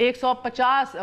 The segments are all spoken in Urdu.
150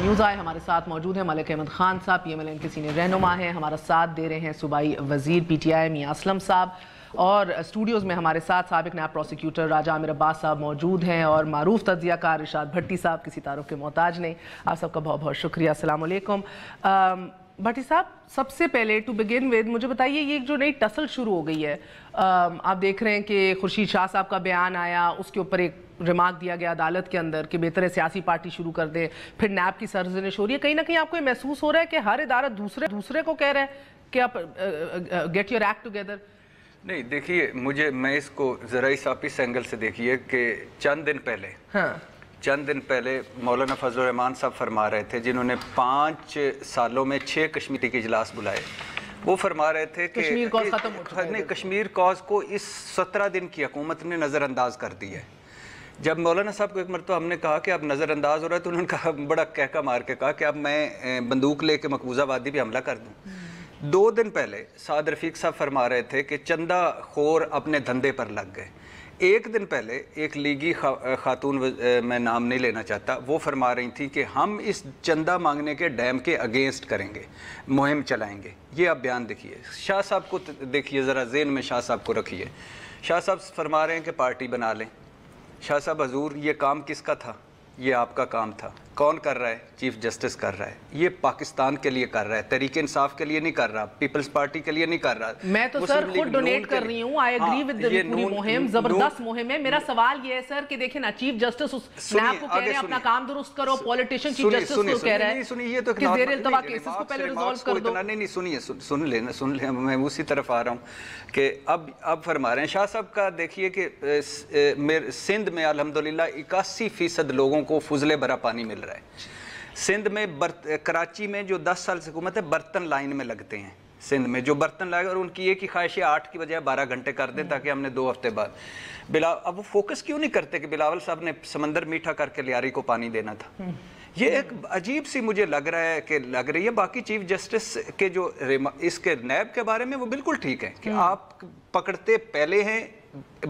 نیوز آئے ہمارے ساتھ موجود ہیں ملک احمد خان صاحب، PMLN کے سینئر رہنما ہیں، ہمارا ساتھ دے رہے ہیں صوبائی وزیر PTI میاں اسلم صاحب، اور اسٹوڈیوز میں ہمارے ساتھ سابق نائب پروسیکیوٹر راجہ عامر عباس صاحب موجود ہیں، اور معروف تجزیہ کار ارشاد بھٹی صاحب، کسی تعارف کے محتاج نہیں۔ آپ سب کا بہت بہت شکریہ، السلام علیکم۔ بھٹی صاحب، سب سے پہلے ٹو بگن ود مجھے بتائیے، یہ جو نئی ٹسل شروع ہو گئی ہے، آپ دیکھ رہے ہیں کہ خورشید شاہ صاحب کا بیان آیا، اس کے اوپر ایک ریمارک دیا گیا عدالت کے اندر کہ بہتر ہے سیاسی پارٹی شروع کر دیں، پھر نیب کی سرزنش ہو رہی ہے، کہیں نہ کہیں آپ کو یہ محسوس ہو رہا ہے کہ ہر ادارہ دوسرے کو کہہ رہا ہے کہ آپ گیٹ یور ایکٹ ٹوگیدر؟ نہیں دیکھیے، میں اس کو ذرا اس اینگل سے دیکھیے کہ چند دن پہلے مولانا فضل الرحمان صاحب فرما رہے تھے، جنہوں نے 5 سالوں میں 6 کشمیری کے اجلاس بلائے، وہ فرما رہے تھے کہ کشمیر کاز ختم ہو چکا ہے، کشمیر کاز کو اس 17 دن کی حکومت نے نظر انداز کر دی ہے۔ جب مولانا صاحب کو ایک مرتبہ ہم نے کہا کہ اب نظر انداز ہو رہا ہے، تو انہوں نے کہا، بڑا کہکا مار کے کہا کہ اب میں بندوق لے کے مقبوضہ وادی پہ حملہ کر دوں۔ 2 دن پہلے سعد رفیق صاحب فرما رہے تھے کہ چندہ خور اپنے دھندے پر لگ گئے۔ 1 دن پہلے ایک لیگی خاتون، میں نام نہیں لینا چاہتا، وہ فرما رہی تھی کہ ہم اس چندہ مانگنے کے ڈیم کے اگینسٹ کریں گے، مہم چلائیں گے۔ یہ آپ بیان دیکھیے، شاہ صاحب کو دیکھیے ذرا، ذہن میں شاہ صاحب کو رکھیے۔ شاہ صاحب فرما رہے ہیں کہ پارٹی بنا لیں۔ شاہ صاحب حضور، یہ کام کس کا تھا؟ یہ آپ کا کام تھا۔ کون کر رہا ہے؟ چیف جسٹس کر رہا ہے۔ یہ پاکستان کے لیے کر رہا ہے، تحریک انصاف کے لیے نہیں کر رہا، پیپلز پارٹی کے لیے نہیں کر رہا۔ میں تو سر خود ڈونیٹ کر رہی ہوں، آئی ایگری ود پوری مہم، زبردست مہم ہے۔ میرا سوال یہ ہے سر کہ دیکھیں نا، چیف جسٹس نیب کو کہہ رہے ہیں اپنا کام درست کرو، پولیٹیشین چیف جسٹس کو کہہ رہا ہے کہ زیر التوا کیسز کو پہلے ریزالو کر دو۔ نہیں سنیے، سن لیں، میں اسی طرف آ رہا ہوں کہ اب فرما رہے ہیں شاہ صاحب کا۔ دیکھیے کہ سندھ میں الحمدللہ 81% لوگوں کو فضلے بھرا پانی مل رہا ہے۔ سندھ میں کراچی میں جو 10 سال سے حکومت ہے، برتن لائن میں لگتے ہیں سندھ میں، جو برتن لائے، اور ان کی ایک ہی خواہش ہے 8 کی بجائے 12 گھنٹے کر دیں تاکہ ہم نے 2 ہفتے بعد اب وہ فوکس کیوں نہیں کرتے کہ بلاول صاحب نے سمندر میٹھا کر کے لیاری کو پانی دینا تھا؟ یہ ایک عجیب سی مجھے لگ رہی ہے۔ باقی چیف جسٹس کے جو اس کے نیب کے بارے میں وہ بالکل ٹھیک ہے کہ آپ پکڑتے پہلے ہیں،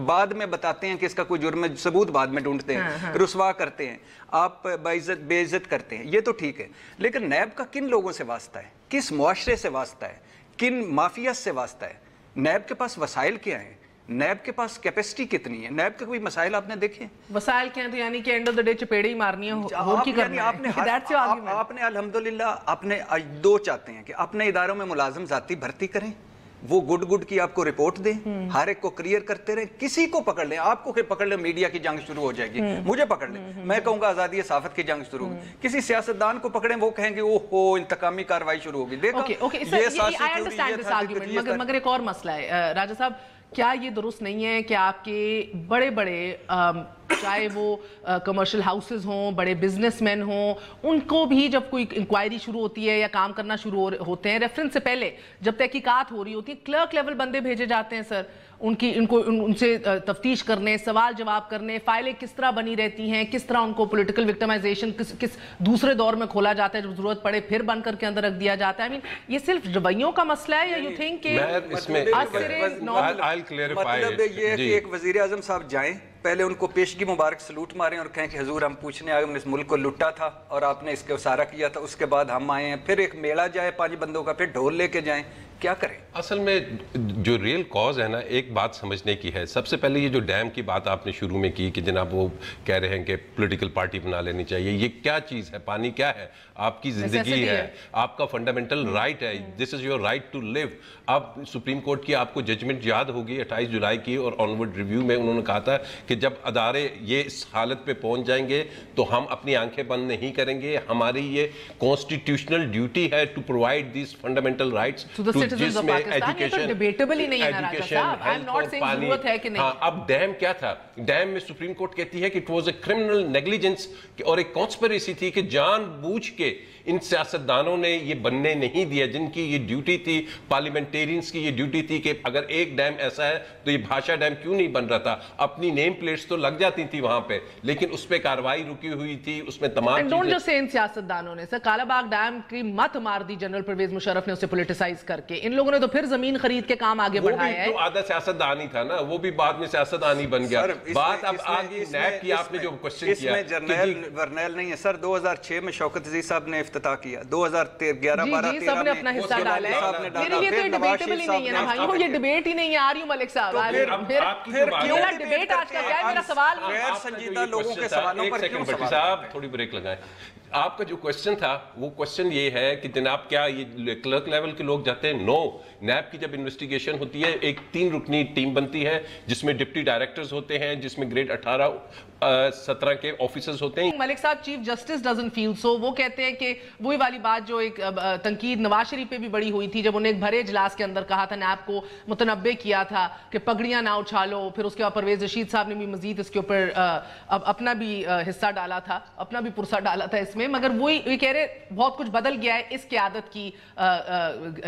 بعد میں بتاتے ہیں کہ اس کا کوئی جرم ہے، ثبوت بعد میں ڈھونڈتے ہیں، رسوا کرتے ہیں، آپ بے عزت کرتے ہیں، یہ تو ٹھیک ہے۔ لیکن نیب کا کن لوگوں سے واسطہ ہے؟ کس معاشرے سے واسطہ ہے؟ کن مافیا سے واسطہ ہے؟ نیب کے پاس وسائل کیا ہیں؟ نیب کے پاس کیپیسٹی کتنی ہے؟ نیب کے کوئی مسائل آپ نے دیکھے؟ وسائل کیا ہیں؟ تو یعنی کہ اینڈ آف دی ڈے چپیڑے ہی مارنی ہے، اور کی کرنا ہے؟ آپ نے الحمدللہ اپنے 2 چاہتے ہیں کہ اپنے اداروں میں ملازم ذاتی بھرتی کریں، وہ گڈ کی آپ کو رپورٹ دیں، ہر ایک کو کلیئر کرتے رہیں، کسی کو پکڑ لیں، آپ کو پکڑ لیں میڈیا کی جنگ شروع ہو جائے گی، مجھے پکڑ لیں، میں کہوں گا آزادی صحافت کی جنگ شروع ہوگی، کسی سیاستدان کو پکڑیں، وہ کہیں گے اوہو انتقامی کارروائی شروع ہوگی۔ مگر ایک اور مسئلہ ہے راجہ صاحب، کیا یہ درست نہیں ہے کہ آپ کے بڑے چاہے وہ کمرشل ہاؤسز ہوں، بڑے بزنس مین ہوں، ان کو بھی جب کوئی انکوائری شروع ہوتی ہے یا کام کرنا شروع ہوتے ہیں، ریفرنس سے پہلے جب تحقیقات ہو رہی ہوتی ہیں، کلرک لیول بندے بھیجے جاتے ہیں سر، ان سے تفتیش کرنے، سوال جواب کرنے، فائلیں کس طرح بنی رہتی ہیں، کس طرح ان کو پولیٹیکل وکٹمائزیشن کس دوسرے دور میں کھولا جاتا ہے، جب ضرورت پڑے پھر بن کر کے اندر رکھ دیا جاتا ہے۔ یہ صرف رویوں کا مسئلہ ہے یا یو تھنک کہ مطلب یہ ہے کہ ایک وزیر اعظم صاحب جائیں، پہلے ان کو پیشگی مبارک سلوٹ ماریں اور کہیں کہ حضور ہم پوچھنے آئے، ہم نے اس ملک کو لٹا تھا اور آپ نے اس کے اسارہ کیا تھا، اس کے بعد ہم آئے ہیں، پھر ایک میلہ جائے 5 بندوں کا، پھر ڈھول لے کے جائیں، کیا کریں؟ اصل میں جو ریل کاز ہے نا، ایک بات سمجھنے کی ہے۔ سب سے پہلے یہ جو ڈیم کی بات آپ نے شروع میں کی کہ جناب وہ کہہ رہے ہیں کہ پولیٹیکل پارٹی بنا لینی چاہیے، یہ کیا چیز ہے؟ پانی کیا ہے؟ آپ کی زندگی ہے، آپ کا فنڈامنٹل رائٹ ہے، دس از یور رائٹ ٹو لیو۔ اب سپریم کورٹ کی آپ کو ججمنٹ یاد ہوگی 28 جولائی کی، اور آنورڈ ریویو میں انہوں نے کہا تھا کہ جب ادارے یہ اس حالت پہ پہنچ جائیں گے تو ہم اپنی آنکھیں بند نہیں کریں گے، ہماری یہ کانسٹیٹیوشنل ڈیوٹی ہے to provide these fundamental rights, جس میں ایجوکیشن، ہاں۔ اب ڈیم کیا تھا؟ ڈیم میں سپریم کورٹ کہتی ہے کہ it was a criminal negligence اور ایک کانسپریسی تھی کہ جان بوجھ کے ان سیاستدانوں نے یہ بننے نہیں دیا، جن کی یہ ڈیوٹی تھی، پارلیمنٹیرینز کی یہ ڈیوٹی تھی کہ اگر ایک ڈیم ایسا ہے تو یہ بھاشا ڈیم کیوں نہیں بن رہا تھا؟ اپنی نیم پلیٹس تو لگ جاتی تھی وہاں پہ، لیکن اس پہ کاروائی رکی ہوئی تھی، اس میں تمام چیزیں۔ ان سیاستدانوں نے سر کالا باغ ڈیم کی مت مار دی جنرل پرویز مشرف نے اسے پولیٹیسائز کر کے، ان لوگوں نے تو پھر زمین خرید کے کام آگے بڑھایا ہے. وہ بھی تو آدھا سیاستدان ہی تھا نا, وہ بھی بعد میں سیاستدان ہی بن گیا. بات اب آگے نیب کی آپ نے جو کوشچن کیا, اس میں جرنیل ورنیل نہیں ہے سر. 2006 میں شوکت عزیز صاحب نے افتتاح کیا, 2011-12-13 میں سب نے اپنا حصہ ڈالا ہے. میرے لیے تو یہ ڈیبیٹیبل ہی نہیں ہے نا بھائیوں, یہ ڈیبیٹ ہی نہیں ہے. آر یو ملک صاحب, پھر کیوں ڈیبیٹ آج کا کیا ہے؟ میرا سوال غیر سنجیدہ لوگوں کے سوالوں پر کیوں سوال؟ صاحب تھوڑی بریک لگائیں. آپ کا جو کوشچن تھا وہ کوشچن یہ ہے کہ جناب کیا یہ کلرک لیول کے لوگ جاتے ہیں؟ نو. نیب کی جب انویسٹیگیشن ہوتی ہے ایک 3 رکنی ٹیم بنتی ہے جس میں ڈپٹی ڈائریکٹرز ہوتے ہیں, جس میں گریڈ 18-17 کے آفیسرز ہوتے ہیں. ملک صاحب چیف جسٹس ڈزنٹ فیل سو. وہ کہتے ہیں کہ وہی والی بات جو ایک تنقید نواز شریف پہ بھی بڑی ہوئی تھی جب انہیں ایک بھرے اجلاس کے اندر کہا تھا, نیب کو متنبع کیا تھا کہ پگڑیاں نہ اچھالو. پھر اس کے بعد پرویز رشید صاحب نے بھی مزید اس کے اوپر اپنا بھی حصہ ڈالا تھا, اپنا بھی پرسہ ڈالا تھا اس میں. مگر وہی کہہ رہے بہت کچھ بدل گیا ہے اس قیادت کی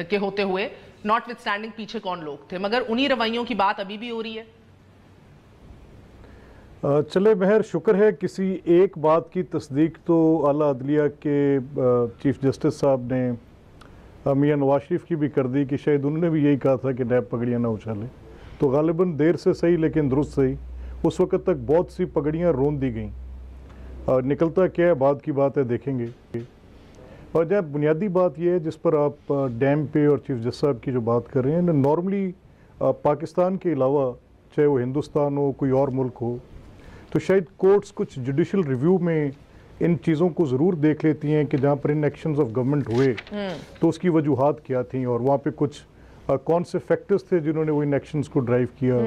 کے ہوتے ہوئے, ناٹ وتھ اسٹینڈنگ پیچھے کون لوگ تھے, مگر انہی رویوں کی بات ابھی بھی ہو رہی ہے. چلے مہر, شکر ہے کسی ایک بات کی تصدیق تو اعلیٰ عدلیہ کے چیف جسٹس صاحب نے میاں نواز شریف کی بھی کر دی کہ شاید انہوں نے بھی یہی کہا تھا کہ نیب پگڑیاں نہ اچھالے. تو غالباً دیر سے صحیح لیکن درست صحیح, اس وقت تک بہت سی پگڑیاں رون دی گئیں. نکلتا کیا ہے بعد کی بات ہے, دیکھیں گے. اور جب بنیادی بات یہ ہے جس پر آپ ڈیم پہ اور چیف جسٹس صاحب کی جو بات کر رہے ہیں, نارملی پاکستان کے علاوہ چاہے وہ ہندوستان ہو کوئی اور ملک ہو, تو شاید کورٹس کچھ جوڈیشل ریویو میں ان چیزوں کو ضرور دیکھ لیتی ہیں کہ جہاں پر ان ایکشنز آف گورنمنٹ ہوئے تو اس کی وجوہات کیا تھیں اور وہاں پہ کچھ کون سے فیکٹرز تھے جنہوں نے وہ ان ایکشنز کو ڈرائیو کیا.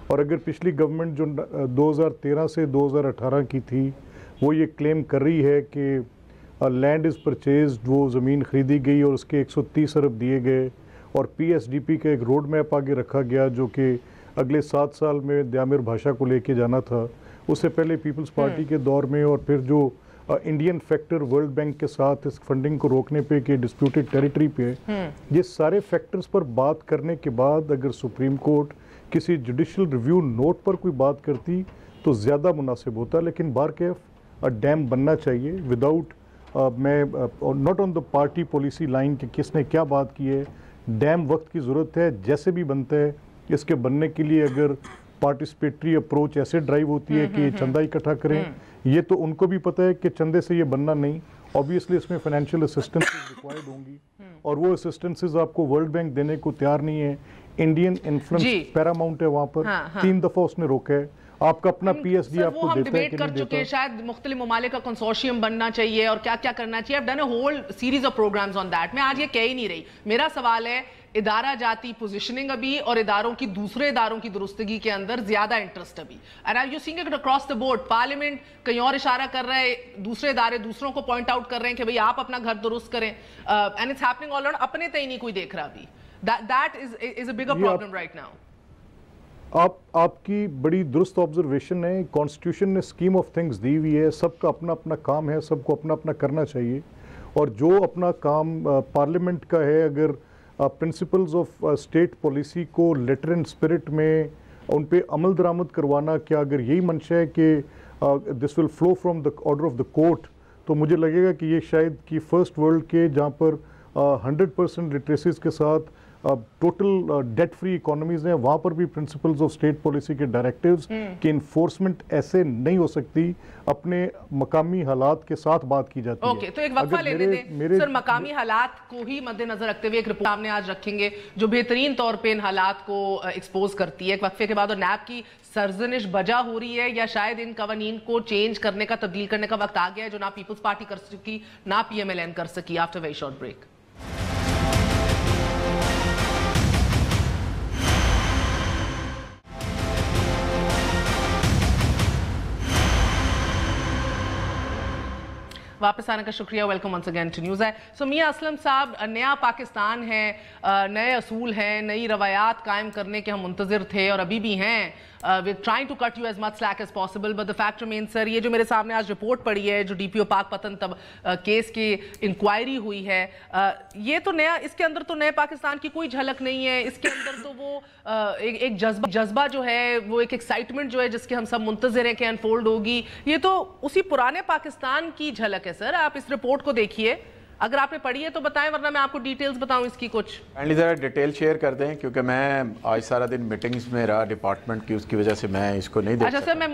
اور اگر پچھلی گورنمنٹ جو 2013 سے 2018 کی تھی وہ یہ کلیم کر رہی ہے کہ لینڈ از پرچیزڈ, وہ زمین خریدی گئی اور اس کے 130 ارب دیے گئے, اور پی ایس ڈی پی کا ایک روڈ میپ آگے رکھا گیا جو کہ اگلے 7 سال میں دیامر بھاشا کو لے کے جانا تھا. اس سے پہلے پیپلز پارٹی کے دور میں, اور پھر جو انڈین فیکٹر ورلڈ بینک کے ساتھ اس فنڈنگ کو روکنے پہ کہ ڈسپیوٹڈ ٹیریٹری پہ, یہ سارے فیکٹرز پر بات کرنے کے بعد اگر سپریم کورٹ کسی جوڈیشل ریویو نوٹ پر کوئی بات کرتی تو زیادہ مناسب ہوتا. لیکن بارکیف ڈیم بننا چاہیے وداؤٹ میں not on the party policy line کہ کس نے کیا بات کی ہے. ڈیم وقت کی ضرورت ہے, جیسے بھی بنتا ہے اس کے بننے کے لیے اگر پارٹیسپیٹری اپروچ ایسے ڈرائیو ہوتی ہے کہ چندہ اکٹھا کریں, یہ تو ان کو بھی پتہ ہے کہ چندے سے یہ بننا نہیں. obviously اس میں فائنینشیل اسسٹنسز ریکوائرڈ ہوں گی اور وہ اسسٹنسز آپ کو ورلڈ بینک دینے کو تیار نہیں ہے. انڈین انفلوئنس پیراماؤنٹ ہے وہاں پر, 3 دفعہ اس نے روکا ہے. آپ کا اپنا پی ایس ڈی آپ کو دیتا ہے کہ نہیں دیتا. شاید مختلف ممالک کا کنسورشیم بننا چاہیے اور کیا کیا کرنا چاہیے. I've done a whole series of programs on that. میں آج یہ کہہ ہی نہیں رہی. میرا سوال ہے ادارہ جاتی پوزیشننگ ابھی اور اداروں کی دوسرے اداروں کی درستگی کے اندر زیادہ انٹرسٹ ابھی. And are you seeing it across the board? Parliament کہیں اور اشارہ کر رہا ہے, دوسرے ادارے دوسروں کو پوائنٹ آؤٹ کر رہے ہیں کہ بھئی آپ اپنا گھر درست کریں. And it's happening all around. اپنے تئیں نہیں کوئی دیکھ رہا ابھی. That is a bigger problem right now. آپ کی بڑی درست آبزرویشن ہے. کانسٹیٹیوشن نے اسکیم آف تھنگز دی ہوئی ہے, سب کا اپنا اپنا کام ہے, سب کو اپنا اپنا کرنا چاہیے. اور جو اپنا کام پارلیمنٹ کا ہے, اگر پرنسپلز آف اسٹیٹ پالیسی کو لیٹر اینڈ اسپرٹ میں ان پہ عمل درآمد کروانا, کیا اگر یہی منشا ہے کہ this will flow from the order of the court, تو مجھے لگے گا کہ یہ شاید کہ فرسٹ ورلڈ کے جہاں پر 100% لٹریسیز کے ساتھ ٹوٹل ڈیٹ فری اکانومیز ہیں, وہاں پر بھی پرنسپلز آف اسٹیٹ پالیسی کے ڈائریکٹیوز کی انفورسمنٹ ایسے نہیں ہو سکتی, اپنے مقامی حالات کے ساتھ بات کی جاتی ہے. اوکے, تو ایک وقفہ لینے دیں سر. مقامی حالات کو ہی مد نظر رکھتے ہوئے ایک رپورٹ سامنے آج رکھیں گے جو بہترین طور پہ ان حالات کو ایکسپوز کرتی ہے. ایک وقفے کے بعد اور نیب کی سرزنش بجا ہو رہی ہے یا شاید ان قوانین کو چینج کرنے کا, تبدیل کرنے کا وقت آ گیا ہے جو نہ پیپلز پارٹی کر سکی نہ پی ایم ایل این کر سکی. After very short break. واپس آنے کا شکریہ. Welcome once again to news eye. So میاں اسلم صاحب, نیا پاکستان ہے, نئے اصول ہیں, نئی روایات قائم کرنے کے ہم منتظر تھے اور ابھی بھی ہیں. we're trying to cut you as much slack as possible, but the fact remains sir, یہ جو میرے سامنے آج رپورٹ پڑی ہے جو ڈی پی او پاک پتن کیس کی انکوائری ہوئی ہے, یہ تو نیا, اس کے اندر تو نئے پاکستان کی کوئی جھلک نہیں ہے. اس کے اندر تو وہ ایک جذبہ جو ہے, وہ ایک ایکسائٹمنٹ جو ہے جس کے ہم سب منتظر ہیں کہ انفولڈ ہوگی, یہ تو اسی پرانے پاکستان کی جھلک ہے. سر آپ اس رپورٹ کو دیکھیے, اگر آپ نے پڑھی ہے تو بتائیں, ورنہ میں آپ کو ڈیٹیلز بتاؤں اس کی کچھ. کائنڈلی ذرا ڈیٹیل شیئر کر دیں, کیونکہ میں آج سارا دن میٹنگز میں رہا ڈپارٹمنٹ کی, اس کی وجہ سے میں اس کو نہیں دیکھ سکتا. اچھا سر, میں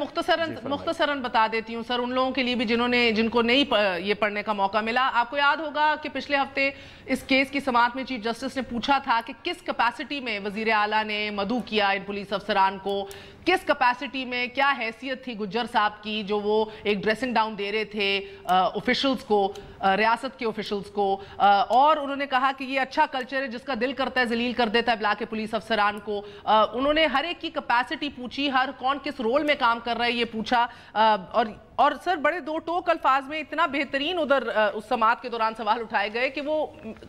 مختصراً بتا دیتی ہوں سر, ان لوگوں کے لیے بھی جن کو نہیں یہ پڑھنے کا موقع ملا. آپ کو یاد ہوگا کہ پچھلے ہفتے اس کیس کی سماعت میں چیف جسٹس نے پوچھا تھا کہ کس کیپیسٹی میں وزیر اعلیٰ نے مدعو کیا ان پولیس افسران کو, کس کیپیسٹی میں, کیا حیثیت تھی گجر صاحب کی جو وہ ایک ڈریسنگ ڈاؤن دے رہے تھے آفیشلز کو, ریاست کے آفیشلز کو, اور انہوں نے کہا کہ یہ اچھا کلچر ہے جس کا دل کرتا ہے ذلیل کر دیتا ہے بلا کے پولیس افسران کو. انہوں نے ہر ایک کی کیپیسٹی پوچھی, ہر کون کس رول میں کام کر رہا ہے یہ پوچھا, اور سر بڑے دو ٹوک الفاظ میں اتنا بہترین ادھر اس سماعت کے دوران سوال اٹھائے گئے کہ وہ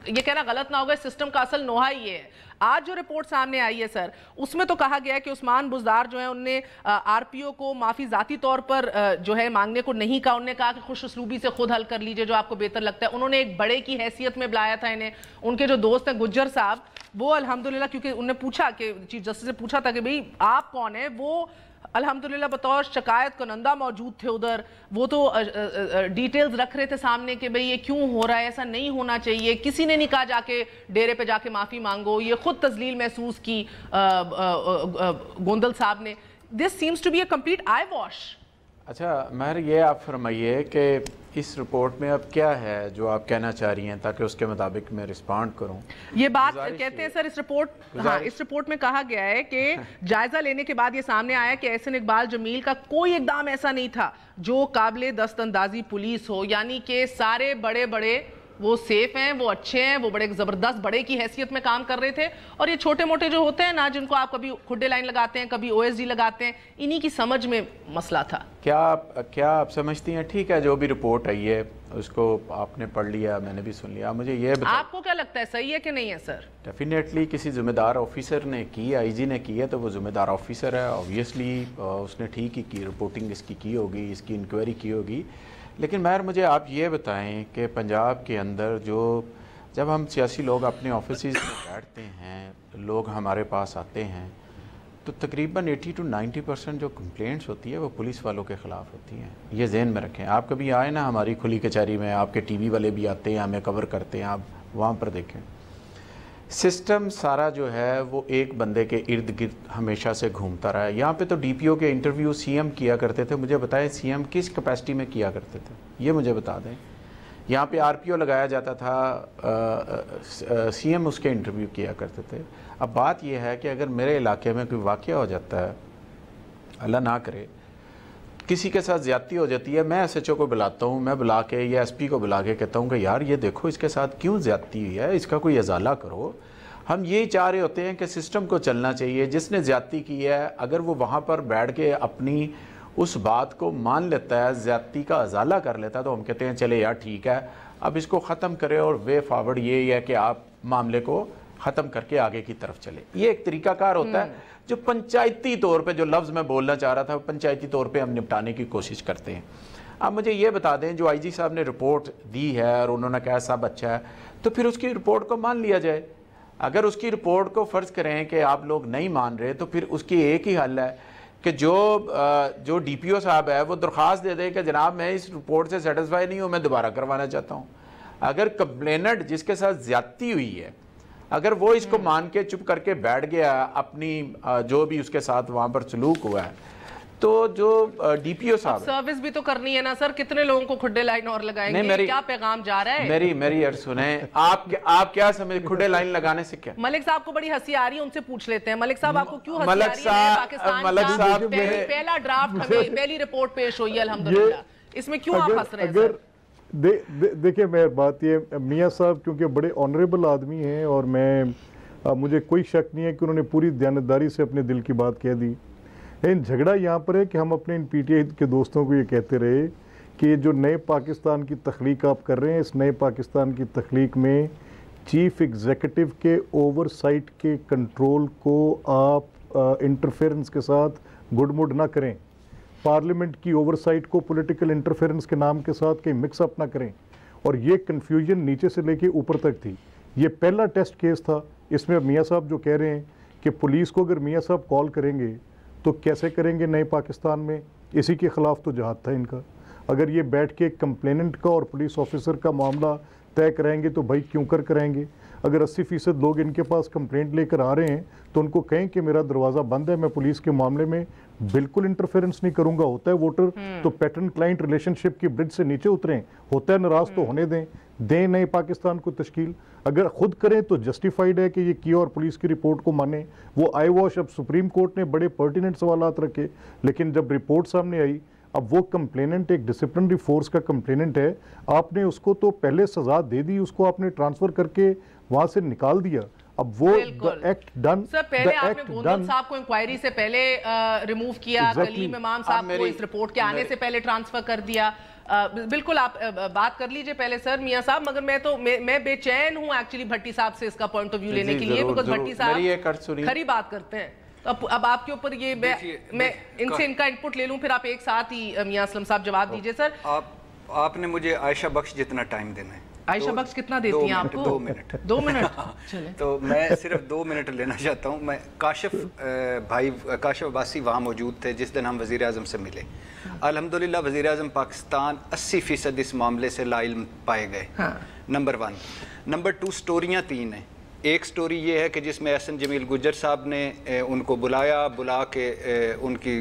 یہ کہنا غلط نہ ہوگا, سسٹم کا اصل نوحہ یہ ہے. آج جو رپورٹ سامنے آئی ہے سر, اس میں تو کہا گیا ہے کہ عثمان بزدار جو ہیں ان نے آر پی او کو معافی ذاتی طور پر جو ہے مانگنے کو نہیں کہا. انہوں نے کہا کہ خوش اسلوبی سے خود حل کر لیجئے جو آپ کو بہتر لگتا ہے. انہوں نے ایک بڑے کی حیثیت میں بلایا تھا انہیں. ان کے جو دوست ہیں گجر صاحب, وہ الحمدللہ, کیونکہ انہوں نے پوچھا کہ چیف جسٹس سے پوچھا تھا کہ بھئی آپ کون ہیں, وہ الحمدللہ بطور شکایت کنندہ موجود تھے ادھر. وہ تو ڈیٹیلز رکھ رہے تھے سامنے کہ بھئی یہ کیوں ہو رہا ہے, ایسا نہیں ہونا چاہیے. کسی نے نہیں کہا جا کے ڈیرے پہ جا کے معافی مانگو, یہ خود تذلیل محسوس کی گوندل صاحب نے. This seems to be a complete eyewash. اچھا مہر, یہ آپ فرمائیے کہ اس رپورٹ میں اب کیا ہے جو آپ کہنا چاہ رہی ہیں تاکہ اس کے مطابق میں رسپانڈ کروں. یہ بات کہتے ہیں سر اس رپورٹ میں کہا گیا ہے کہ جائزہ لینے کے بعد یہ سامنے آیا کہ احسن اقبال جمیل کا کوئی اقدام ایسا نہیں تھا جو قابل دست اندازی پولیس ہو, یعنی کہ سارے بڑے وہ سیف ہیں, وہ اچھے ہیں, وہ بڑے زبردست بڑے کی حیثیت میں کام کر رہے تھے. اور یہ چھوٹے موٹے جو ہوتے ہیں نا, جن کو آپ کبھی کھڈے لائن لگاتے ہیں, کبھی او ایس ڈی لگاتے ہیں, انہی کی سمجھ میں مسئلہ تھا. کیا آپ سمجھتی ہیں, ٹھیک ہے جو بھی رپورٹ آئی ہے اس کو آپ نے پڑھ لیا, میں نے بھی سن لیا, مجھے یہ بتائیں آپ کو کیا لگتا ہے صحیح ہے کہ نہیں ہے سر؟ ڈیفینیٹلی کسی ذمہ دار آفیسر نے کی, آئی جی نے کی ہے تو وہ ذمہ دار آفیسر ہے. آبویسلی اس نے ٹھیک ہی کی, رپورٹنگ اس کی ہوگی, اس کی انکوائری کی ہوگی. لیکن مہر مجھے آپ یہ بتائیں کہ پنجاب کے اندر جب ہم سیاسی لوگ اپنے آفیسز میں بیٹھتے ہیں, لوگ ہمارے پاس آتے ہیں, تو تقریباً 80 to 90% جو کمپلینٹس ہوتی ہے وہ پولیس والوں کے خلاف ہوتی ہیں. یہ ذہن میں رکھیں. آپ کبھی آئے نا ہماری کھلی کچہری میں, آپ کے ٹی وی والے بھی آتے ہیں, ہمیں کور کرتے ہیں, آپ وہاں پر دیکھیں سسٹم سارا جو ہے وہ ایک بندے کے ارد گرد ہمیشہ سے گھومتا رہا ہے. یہاں پہ تو ڈی پی او کے انٹرویو سی ایم کیا کرتے تھے. مجھے بتائیں سی ایم کس کیپیسٹی میں کیا کرتے تھے, یہ مجھے بتا دیں. یہاں پہ آر پی او لگایا جاتا تھا, سی ایم اس کے انٹرویو کیا کرتے تھے. اب بات یہ ہے کہ اگر میرے علاقے میں کوئی واقعہ ہو جاتا ہے, اللہ نہ کرے کسی کے ساتھ زیادتی ہو جاتی ہے, میں ایس ایچ او کو بلاتا ہوں, میں بلا کے یا ایس پی کو بلا کے کہتا ہوں کہ یار یہ دیکھو اس کے ساتھ کیوں زیادتی ہوئی ہے, اس کا کوئی ازالہ کرو. ہم یہی چاہ رہے ہوتے ہیں کہ سسٹم کو چلنا چاہیے. جس نے زیادتی کی ہے اگر وہ وہاں پر بیٹھ کے اپنی اس بات کو مان لیتا ہے, زیادتی کا ازالہ کر لیتا ہے, تو ہم کہتے ہیں چلے یار ٹھیک ہے اب اس کو ختم کرے, اور وے فارورڈ یہی ہے کہ آپ معاملے کو ختم کر کے آگے کی طرف چلے. یہ ایک طریقہ کار ہوتا ہے جو پنچایتی طور پہ, جو لفظ میں بولنا چاہ رہا تھا, پنچایتی طور پہ ہم نپٹانے کی کوشش کرتے ہیں. اب مجھے یہ بتا دیں جو آئی جی صاحب نے رپورٹ دی ہے اور انہوں نے کہا سب اچھا ہے, تو پھر اس کی رپورٹ کو مان لیا جائے. اگر اس کی رپورٹ کو فرض کریں کہ آپ لوگ نہیں مان رہے, تو پھر اس کی ایک ہی حل ہے کہ جو ڈی پی او صاحب ہے وہ درخواست دے دے کہ جناب میں اس رپورٹ سے سیٹسفائی نہیں ہوں, میں دوبارہ کروانا چاہتا ہوں. اگر کمپلیننٹ جس کے ساتھ زیادتی ہوئی ہے اگر وہ اس کو مان کے چپ کر کے بیٹھ گیا, اپنی جو بھی اس کے ساتھ وہاں پر سلوک ہوا ہے, تو جو ڈی پی او صاحب سروس بھی تو کرنی ہے نا سر, کتنے لوگوں کو کھڈے لائن اور لگائیں گے, کیا پیغام جا رہا ہے؟ میری عرض سنیں, آپ کیا سمجھ کھڈے لائن لگانے سے کیا؟ ملک صاحب کو بڑی ہنسی آ رہی ہے, ان سے پوچھ لیتے ہیں. ملک صاحب آپ کو کیوں ہنسی آ رہی ہے؟ پاکستان کا پہلا ڈرافٹ ہمیں پہلی رپورٹ پیش ہوئی ہے الحمدللہ, اس میں کیوں آپ ہنس رہے ہیں سر؟ دیکھیں میں بات یہ, میاں صاحب کیونکہ بڑے آنریبل آدمی ہیں اور مجھے کوئی شک نہیں ہے کہ انہوں نے پوری دیانتداری سے اپنے دل کی بات کہہ دی. لیکن جھگڑا یہاں پر ہے کہ ہم اپنے ان پی ٹی آئی کے دوستوں کو یہ کہتے رہے کہ جو نئے پاکستان کی تخلیق آپ کر رہے ہیں, اس نئے پاکستان کی تخلیق میں چیف ایگزیکٹو کے اوور سائٹ کے کنٹرول کو آپ انٹرفیرنس کے ساتھ گڈ مڈ نہ کریں, پارلیمنٹ کی اوور سائٹ کو پولیٹیکل انٹرفیرنس کے نام کے ساتھ کہیں مکس اپ نہ کریں. اور یہ کنفیوژن نیچے سے لے کے اوپر تک تھی. یہ پہلا ٹیسٹ کیس تھا. اس میں اب میاں صاحب جو کہہ رہے ہیں کہ پولیس کو اگر میاں صاحب کال کریں گے تو کیسے کریں گے نئے پاکستان میں, اسی کے خلاف تو جہاد تھا ان کا. اگر یہ بیٹھ کے کمپلیننٹ کا اور پولیس آفیسر کا معاملہ طے کریں گے تو بھائی کیوں کریں گے؟ اگر 80% لوگ ان کے پاس کمپلینٹ لے کر آ رہے ہیں تو ان کو کہیں کہ میرا دروازہ بند ہے، میں پولیس کے معاملے میں بالکل انٹرفیرنس نہیں کروں گا۔ ہوتا ہے ووٹر تو پیٹرن کلائنٹ ریلیشن شپ کی برج سے نیچے اتریں، ہوتا ہے ناراض تو ہونے دیں نئے پاکستان کو تشکیل۔ اگر خود کریں تو جسٹیفائیڈ ہے کہ یہ کیا اور پولیس کی رپورٹ کو مانیں۔ وہ آئی واش اب سپریم کورٹ نے بڑے پرٹیننٹ سوالات رکھے، لیکن جب رپورٹ سامنے آئی، اب وہ کمپلیننٹ ایک ڈسپلنری فورس کا کمپلیننٹ ہے، آپ نے اس کو تو پہلے سزا دے دی، اس کو آپ نے ٹرانسفر کر کے وہاں سے نکال دیا۔ اب وہ ایکٹ ڈن، سر پہلے آپ نے گوندل صاحب کو انکوائری سے پہلے ریموو کیا، کلیم امام صاحب کو اس رپورٹ کے آنے سے پہلے ٹرانسفر کر دیا۔ بالکل آپ بات کر لیجئے پہلے سر میاں صاحب، مگر میں بے چین ہوں ایکچولی بھٹی صاحب سے اس کا پوائنٹ آف ویو لینے کے لیے، بیکاز بھٹی صاحب کھری بات کرتے ہیں۔ اب آپ کے اوپر یہ میں ان سے ان کا انپٹ لے لوں، پھر آپ ایک ساتھ ہی میاں اسلم صاحب جواب دیجئے۔ سر آپ نے مجھے عائشہ بکش جتنا ٹائم دینا ہے۔ عائشہ بخش کتنا دیتی ہیں آپ کو؟ 2 منٹ۔ 2 منٹ تو میں صرف 2 منٹ لینا چاہتا ہوں۔ میں کاشف عباسی وہاں موجود تھے جس دن ہم وزیر اعظم سے ملے۔ الحمدللہ وزیر اعظم پاکستان 80% اس معاملے سے لا علم پائے گئے، نمبر 1۔ نمبر 2، سٹوریاں 3 ہیں۔ ایک سٹوری یہ ہے کہ جس میں احسن جمیل گجر صاحب نے ان کو بلا کے ان کی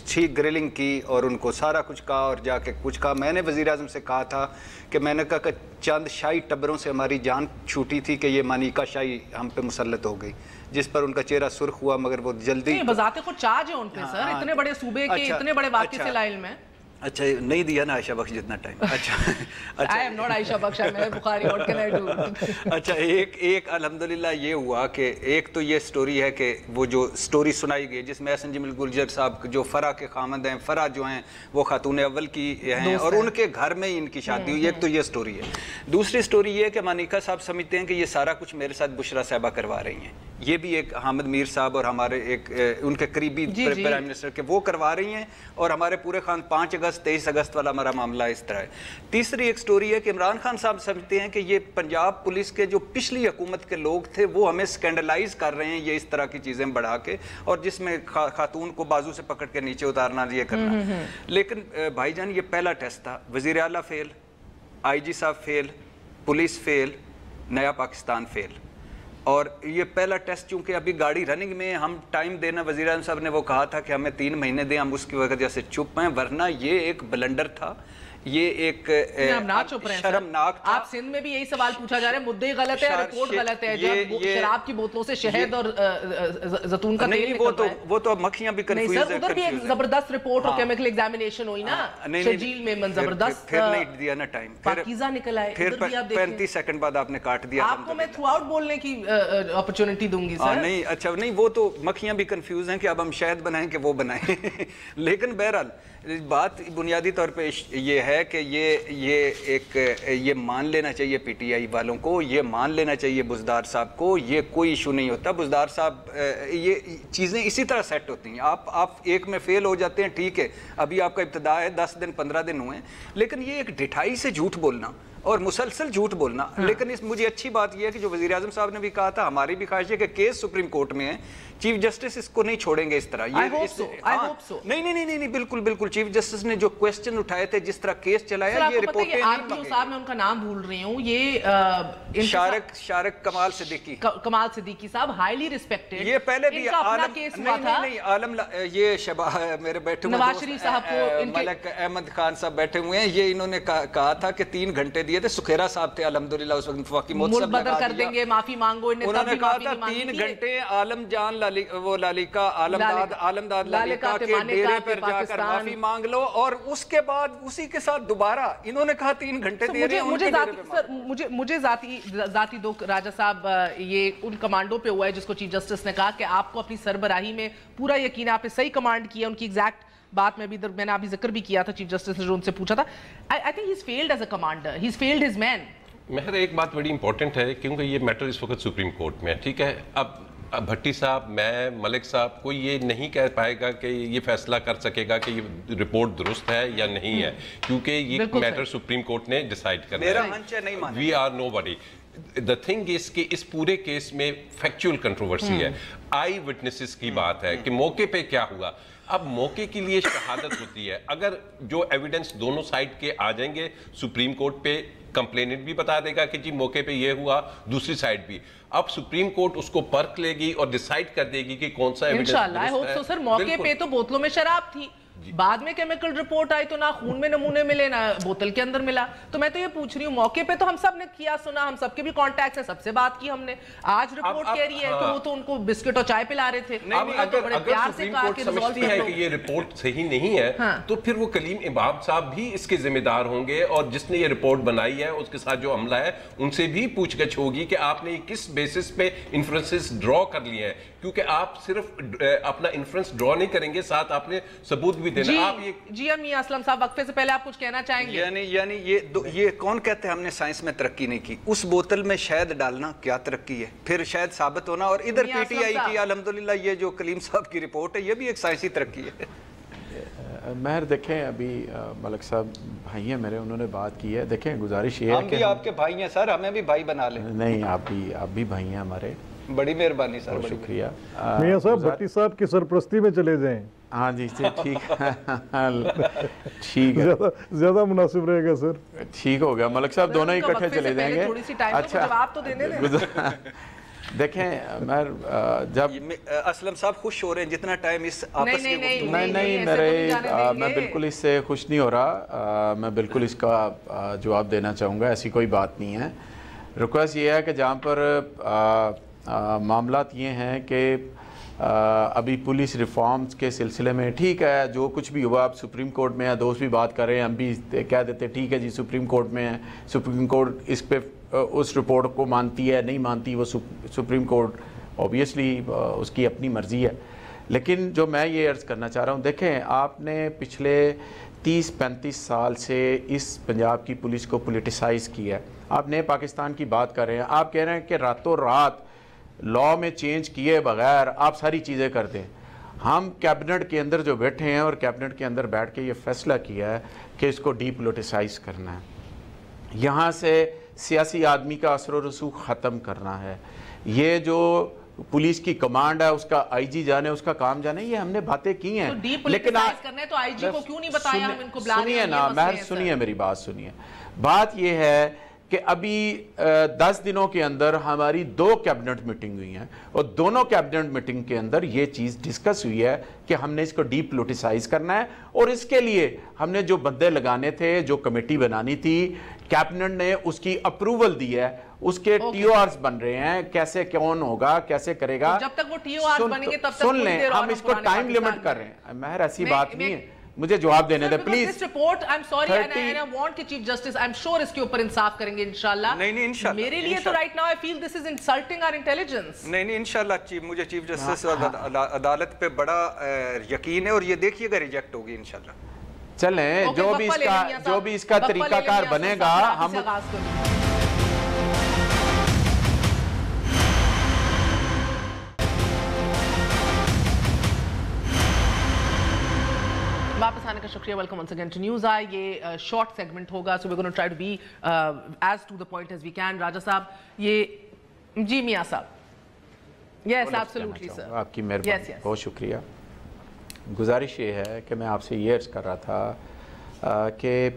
ٹھیک گرلنگ کی اور ان کو سارا کچھ کہا اور جا کے کچھ کہا۔ میں نے وزیر اعظم سے کہا تھا کہ میں نے کہا کہ چند شاہی ٹبروں سے ہماری جان چھوٹی تھی کہ یہ مانیکا شاہی ہم پہ مسلط ہو گئی، جس پر ان کا چہرہ سرخ ہوا، مگر وہ جلدی بذات خود چارج ہے ان پہ سر، اتنے بڑے صوبے کے اتنے بڑے واقعے سے لا علم ہے۔ اچھا نہیں دیا نا عائشہ بخش جتنا ٹائم۔ اچھا I am not عائشہ بخش، میں بخاری، what can I do؟ اچھا ایک الحمدللہ یہ ہوا کہ ایک تو یہ سٹوری ہے کہ وہ جو سٹوری سنائی گئی جس میں احسن جمیل گجر صاحب جو فرح کے خامند ہیں، فرح جو ہیں وہ خاتون اول کی ہیں اور ان کے گھر میں ان کی شادی ہوئی، ایک تو یہ سٹوری ہے۔ دوسری سٹوری یہ ہے کہ مانیکا صاحب سمجھتے ہیں کہ یہ سارا کچھ میرے ساتھ بشرا صاحبہ کروا رہی ہیں، یہ بھی ایک حامد میر صاحب اور ہمارے ایک ان کے قریبی پرائم منسٹر کے وہ کروا رہی ہیں، اور ہمارے پورے خان 5 اگست 23 اگست والا ہمارا معاملہ اس طرح ہے۔ تیسری ایک سٹوری ہے کہ عمران خان صاحب سمجھتے ہیں کہ یہ پنجاب پولیس کے جو پچھلی حکومت کے لوگ تھے وہ ہمیں سکینڈلائز کر رہے ہیں، یہ اس طرح کی چیزیں بڑھا کے، اور جس میں خاتون کو بازو سے پکڑ کے نیچے اتارنا، یہ کرنا۔ لیکن بھائی جان یہ پہلا ٹیسٹ تھا، وزیر اعلیٰ فیل، آئی جی صاحب فیل، پولیس فیل، نیا پاکستان فیل۔ اور یہ پہلا ٹیسٹ چونکہ ابھی گاڑی رننگ میں، ہم ٹائم دینا، وزیر اعظم صاحب نے وہ کہا تھا کہ ہمیں 3 مہینے دیں، ہم اس کی وجہ سے چپ ہیں، ورنہ یہ ایک بلنڈر تھا، یہ ایک شرمناک تھا۔ آپ سندھ میں بھی یہی سوال پوچھا جا رہا ہے، مدعی غلط ہے، رپورٹ غلط ہے، جب شراب کی بوتلوں سے شہد اور زیتون کا تیل نکل رہا ہے۔ وہ تو مکھیاں بھی کنفیوز ہیں۔ نہیں سر، ادھر بھی ایک زبردست رپورٹ اور کیمیکل ایگزامینیشن ہوئی نا شجیل میں، زبردست، پھر نہیں دیا نا ٹائم، پاکیزہ نکل آئے، پھر 35 سیکنڈ بعد آپ نے کاٹ دیا۔ آپ کو میں تھرو آؤٹ بولنے کی اپرچونٹی دوں گی سر۔ نہیں اچھا نہیں، وہ تو مکھیاں بھی کنفیوز ہیں کہ اب ہم شہد بنائیں کہ وہ بنائیں۔ لیکن بہرحال بات بنیادی طور پہ یہ ہے کہ یہ مان لینا چاہیے پی ٹی آئی والوں کو، یہ مان لینا چاہیے بزدار صاحب کو، یہ کوئی ایشو نہیں ہوتا۔ بزدار صاحب یہ چیزیں اسی طرح سیٹ ہوتی ہیں، آپ ایک میں فیل ہو جاتے ہیں، ٹھیک ہے، ابھی آپ کا ابتدا ہے، 10 دن 15 دن ہوئے ہیں، لیکن یہ ایک ڈٹھائی سے جھوٹ بولنا اور مسلسل جھوٹ بولنا۔ لیکن مجھے اچھی بات یہ ہے کہ جو وزیر اعظم صاحب نے بھی کہا تھا، ہماری بھی خواہش ہے کہ کیس سپریم کورٹ میں ہے، چیف جسٹس اس کو نہیں چھوڑیں گے اس طرح۔ نہیں بالکل چیف جسٹس نے جو کوسچن اٹھائے تھے، جس طرح کیس چلایا، یہ رپورٹیں نہیں صاحب، میں ان کا نام بھول رہی ہوں، یہ شارق کمال صدیقی صاحب، ہائیلی ریسپیکٹڈ، یہ پہلے بھی عالم، یہ شبہ میرے بیٹھے ہوئے نواز شریف صاحب کو، ملک احمد خان صاحب بیٹھے ہوئے ہیں، یہ انہوں نے کہا تھا کہ 3 گھنٹے دیے تھے، سخیرہ صاحب تھے الحمدللہ اس وقت، وفاقی ملک بدر کر دیں گے، معافی مانگو، انہوں نے کہا تھا 3 گھنٹے عالم جان وہ لالیکا عالمداد لالیکا کے ڈیرے پر جا کر معافی مانگ لو، اور اس کے بعد اسی کے ساتھ دوبارہ انہوں نے کہا 3 گھنٹے دے رہے ہیں۔ مجھے ذاتی دکھ راجہ صاحب یہ ان کمانڈوں پہ ہوا ہے جس کو چیف جسٹس نے کہا کہ آپ کو اپنی سربراہی میں پورا یقین ہے، آپ نے صحیح کمانڈ کیا، ان کی ایگزیکٹ بات میں نے ابھی ذکر بھی کیا تھا، چیف جسٹس نے جو ان سے پوچھا تھا، I think he's failed as a commander, he's failed his men۔ مہر ایک بات بڑی امپورٹنٹ ہے کیونکہ یہ میٹر اس وقت سپریم کورٹ میں ہے، ٹھیک ہے، اب بھٹی صاحب، میں، ملک صاحب، کوئی یہ نہیں کہہ پائے گا کہ یہ فیصلہ کر سکے گا کہ یہ رپورٹ درست ہے یا نہیں ہے، کیونکہ یہ میٹر سپریم کورٹ نے ڈیسائیڈ کرنا ہے۔ میرا منچ ہے، نہیں مانے، we are nobody. The thing is کہ اس پورے کیس میں فیکچول کنٹروورسی ہے، آئی وٹنسز کی بات ہے کہ موقع پہ کیا ہوا۔ اب موقع کے لیے شہادت ہوتی ہے. اگر جو ایویڈنس دونوں سائڈ کے آ جائیں گے, سپریم کورٹ پہ کمپلیننٹ بھی بتا دے گا کہ جی موقع پہ یہ ہوا, دوسری سائڈ بھی. اب سپریم کورٹ اس کو پرکھ لے گی اور ڈیسائیڈ کر دے گی کہ کون سا ایویڈنس انشاءاللہ. آئی ہوپ سو سر. موقع پہ تو بوتلوں میں شراب تھی, بعد میں کیمیکل رپورٹ آئی تو نہ خون میں نمونے ملے نہ بوتل کے اندر ملا. تو میں تو یہ پوچھ رہی ہوں, موقع پہ تو ہم سب نے کیا سنا, ہم سب کے بھی کانٹیکٹس ہیں, سب سے بات کی ہم نے. آج رپورٹ کہہ رہی ہے کہ وہ تو ان کو بسکٹ اور چائے پلا رہے تھے. اگر سپریم کورٹ سمجھتی ہے کہ یہ رپورٹ صحیح نہیں ہے تو پھر وہ کلیم امام صاحب بھی اس کے ذمہ دار ہوں گے, اور جس نے یہ رپورٹ بنائی ہے اس کے ساتھ جو عملہ ہے ان سے بھی پوچھ گچھ ہوگی کہ آپ نے کس بیسس پہ انفرنسز ڈرا کر لیے ہیں, کیونکہ آپ صرف اپنا انفرنس ڈرا نہیں کریں گے, ساتھ آپ نے ثبوت بھی دینا. آپ یہ جی میاں اسلم صاحب, وقفے سے پہلے آپ کچھ کہنا چاہیں گے؟ یعنی یہ کون کہتے ہیں ہم نے سائنس میں ترقی نہیں کی؟ اس بوتل میں شہد ڈالنا کیا ترقی ہے؟ پھر شہد ثابت ہونا. اور ادھر پی ٹی آئی کی الحمدللہ یہ جو کلیم صاحب کی رپورٹ ہے یہ بھی ایک سائنسی ترقی ہے. مہر دیکھیں, ابھی ملک صاحب بھائی ہیں میرے, انہوں نے بات کی ہے. دیکھیں گزارش یہ ہے ہم بھی آپ کے بھائی ہیں سر, ہمیں بھی بھائی بنا لیں. نہیں, آپ بھی بھائی ہیں ہمارے. بڑی مہربانی سر, بہت شکریہ. میاں صاحب بھٹی صاحب کی سرپرستی میں چلے جائیں. ہاں جی ٹھیک ٹھیک ہے, زیادہ مناسب رہے گا سر. ٹھیک ہو گیا. ملک صاحب دونوں اکٹھے چلے جائیں گے. اچھا جواب تو دینے دیں. دیکھیں میں جب اسلم صاحب خوش ہو رہے ہیں جتنا ٹائم اس آپس میں نہیں میں بالکل اس سے خوش نہیں ہو رہا. میں بالکل اس کا جواب دینا چاہوں گا, ایسی کوئی بات نہیں ہے. ریکویسٹ یہ ہے کہ جہاں پر معاملات یہ ہیں کہ ابھی پولیس ریفارمز کے سلسلے میں ٹھیک ہے جو کچھ بھی ہوا, اب سپریم کورٹ میں ہے, دوست بھی بات کر رہے ہیں, ہم بھی کہہ دیتے ٹھیک ہے جی سپریم کورٹ میں ہے, سپریم کورٹ اس پہ اس رپورٹ کو مانتی ہے نہیں مانتی, وہ سپریم کورٹ اوبیسلی اس کی اپنی مرضی ہے. لیکن جو میں یہ عرض کرنا چاہ رہا ہوں, دیکھیں آپ نے پچھلے 30-35 سال سے اس پنجاب کی پولیس کو پولیٹیسائز کیا ہے. آپ نئے پاکستان کی بات کر رہے ہیں, آپ کہہ رہے ہیں کہ راتوں رات لاء میں چینج کیے بغیر آپ ساری چیزیں کر دیں. ہم کیبنٹ کے اندر جو بیٹھے ہیں اور کیبنٹ کے اندر بیٹھ کے یہ فیصلہ کیا ہے کہ اس کو ڈی پولیٹیسائز کرنا ہے, یہاں سے سیاسی آدمی کا اثر و رسوخ ختم کرنا ہے. یہ جو پولیس کی کمانڈ ہے اس کا آئی جی جانے, اس کا کام جانے, یہ ہم نے باتیں کی ہیں. لیکن تو آئی جی کو کیوں نہیں بتایا, ہم ان کو بلا سنیے نا مہر, سنیے میری بات سنیے. بات یہ ہے کہ ابھی 10 دنوں کے اندر ہماری 2 کیبنٹ میٹنگ ہوئی ہیں, اور دونوں کیبنٹ میٹنگ کے اندر یہ چیز ڈسکس ہوئی ہے کہ ہم نے اس کو ڈی پولیٹیسائز کرنا ہے, اور اس کے لیے ہم نے جو بندے لگانے تھے, جو کمیٹی بنانی تھی, کیبنٹ نے اس کی اپروول دی ہے, اس کے ٹی او آرز بن رہے ہیں, کیسے کون ہوگا, کیسے کرے گا. جب تک وہ ٹی او آرز بنیں گے تب تک سن لیں, ہم اس کو ٹائم لیمٹ کر رہے ہیں. مہر ایسی بات نہیں ہے, مجھے جواب دینے دیں پلیز. اس report I'm sorry and I want کہ چیف جسٹس I'm sure اس کے اوپر انصاف کریں گے انشاءاللہ. نہیں انشاءاللہ. میرے لیے تو right now I feel this is insulting our intelligence. نہیں انشاءاللہ مجھے چیف جسٹس عدالت پہ بڑا یقین ہے, اور یہ دیکھیے گا ریجیکٹ ہوگی انشاءاللہ. چلیں جو بھی اس کا طریقہ کار بنے گا ہم. واپس آنے کا شکریہ. Welcome once again to news eye. یہ شارٹ سیگمنٹ ہوگا, so we gonna try to be as to the point as we can. Raja sahab یہ جی میاں صاحب. یس ایبسلیوٹلی سر, آپ کی مہربانی, بہت شکریہ. گزارش یہ ہے کہ میں آپ سے یہ عرض کر رہا تھا کہ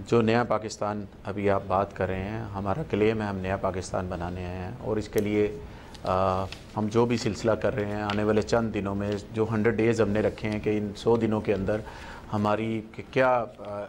جو نیا پاکستان ابھی آپ بات کر رہے ہیں, ہمارا کلیم ہے ہم نیا پاکستان بنانے ہیں, اور اس کے لیے ہم جو بھی سلسلہ کر رہے ہیں آنے والے چند دنوں میں, جو 100 ڈیز ہم نے رکھے ہیں کہ ان 100 دنوں کے اندر ہماری کیا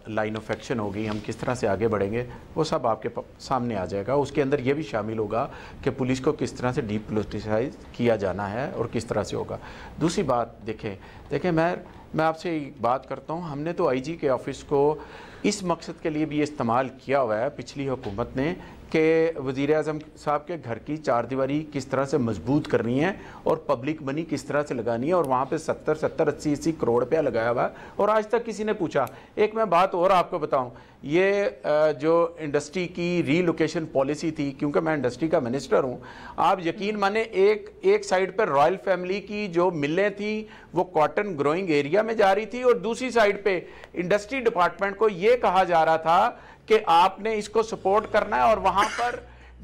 لائن آف ایکشن ہوگی, ہم کس طرح سے آگے بڑھیں گے, وہ سب آپ کے سامنے آ جائے گا. اس کے اندر یہ بھی شامل ہوگا کہ پولیس کو کس طرح سے ڈی پولیٹیسائز کیا جانا ہے اور کس طرح سے ہوگا. دوسری بات دیکھیں میں آپ سے بات کرتا ہوں, ہم نے تو آئی جی کے آفس کو اس مقصد کے لیے بھی استعمال کیا ہوا ہے پچھلی حکومت نے کہ وزیر اعظم صاحب کے گھر کی 4 دیواری کس طرح سے مضبوط کرنی ہے اور پبلک منی کس طرح سے لگانی ہے, اور وہاں پہ 70-80 کروڑ روپیہ لگایا ہوا ہے, اور آج تک کسی نے پوچھا. ایک میں بات اور آپ کو بتاؤں, یہ جو انڈسٹری کی ری لوکیشن پالیسی تھی, کیونکہ میں انڈسٹری کا منسٹر ہوں, آپ یقین مانیں ایک سائڈ پر رائل فیملی کی جو ملیں تھیں وہ کاٹن گروئنگ ایریا میں جا رہی تھی, اور دوسری سائڈ پہ انڈسٹری ڈپارٹمنٹ کو یہ کہا جا رہا تھا کہ آپ نے اس کو سپورٹ کرنا ہے, اور وہاں پر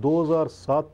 2007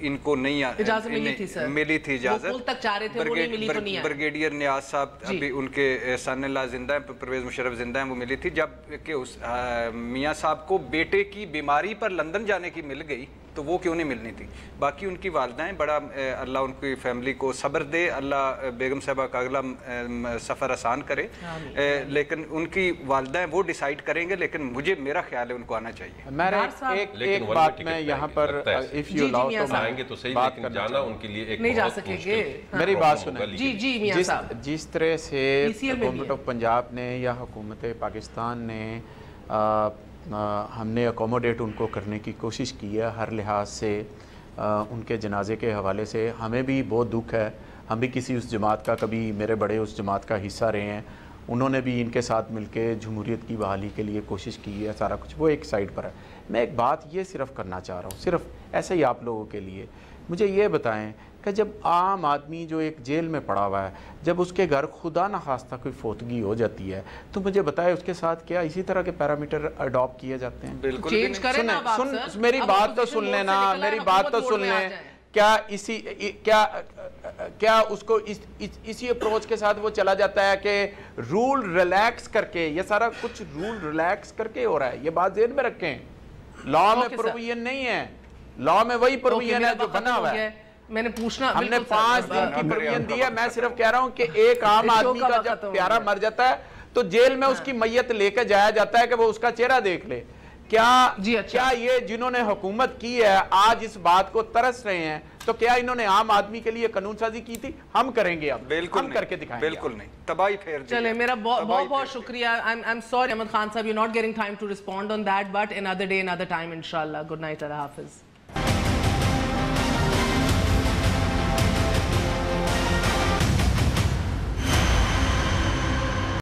ان کو نہیں اجازت ملی تھی اجازت، وہ تک چاہ رہے تھے، وہ نہیں ملی تو نہیں آئے۔ بریگیڈیئر نیاز صاحب ابھی ان کے سن اللہ زندہ ہیں، پرویز مشرف زندہ ہیں، وہ ملی تھی جب کہ میاں صاحب کو بیٹے کی بیماری پر لندن جانے کی مل گئی تو وہ کیوں نہیں ملنی تھی۔ باقی ان کی والدہ ہیں، بڑا اللہ ان کی فیملی کو صبر دے، اللہ بیگم صاحبہ کا اگلا سفر آسان کرے، لیکن ان کی والدہ ہیں وہ ڈیسائیڈ کریں گے، لیکن مجھے میرا خیال ہے ان کو آنا چاہیے۔ ایک بات میں یہاں پر if you allow تو آئیں گے تو صحیح، لیکن جانا ان کے لیے ایک نہیں جا سکیں گے۔ میری بات سنیں، جی میاں صاحب، جس طرح سے حکومت آف پنجاب نے یا حکومت پاکستان نے ہم نے اکوموڈیٹ ان کو کرنے کی کوشش کی ہے ہر لحاظ سے، ان کے جنازے کے حوالے سے ہمیں بھی بہت دکھ ہے، ہم بھی کسی اس جماعت کا، کبھی میرے بڑے اس جماعت کا حصہ رہے ہیں، انہوں نے بھی ان کے ساتھ مل کے جمہوریت کی بحالی کے لیے کوشش کی ہے، سارا کچھ وہ ایک سائڈ پر ہے۔ میں ایک بات یہ صرف کرنا چاہ رہا ہوں، صرف ایسے ہی آپ لوگوں کے لیے، مجھے یہ بتائیں کہ جب عام آدمی جو ایک جیل میں پڑا ہوا ہے، جب اس کے گھر خدا نخواستہ کوئی فوتگی ہو جاتی ہے تو مجھے بتائے اس کے ساتھ کیا اسی طرح کے پیرامیٹر اڈاپٹ کیے جاتے ہیں؟ بالکل چینج کریں نا آپ سر، میری بات تو سن لیں نا، میری بات تو سن لیں، کیا اس کو اسی اپروچ کے ساتھ وہ چلا جاتا ہے کہ رول ریلیکس کر کے، یہ سارا کچھ رول ریلیکس کر کے ہو رہا ہے، یہ بات ذہن میں رکھیں، لا میں پروویژن نہیں ہے، لا میں وہی پروویژن ہے جو بنا ہوا ہے۔ میں نے پوچھنا، ہم نے 5 دن کی پروویژن دی ہے، میں صرف کہہ رہا ہوں کہ ایک عام آدمی کا جب پیارا مر جاتا ہے تو جیل میں اس کی میت لے کے جایا جاتا ہے کہ وہ اس کا چہرہ دیکھ لے۔ کیا یہ جنہوں نے حکومت کی ہے آج اس بات کو ترس رہے ہیں تو کیا انہوں نے عام آدمی کے لیے قانون سازی کی تھی؟ ہم کریں گے، اب ہم کر کے دکھائیں گے، بالکل نہیں، تباہی پھیر دی۔ چلیں، میرا بہت شکریہ۔ I'm sorry احمد خان صاحب, you're not getting time to respond on that, but another day, another time, inshallah. Good night, Allah Hafiz.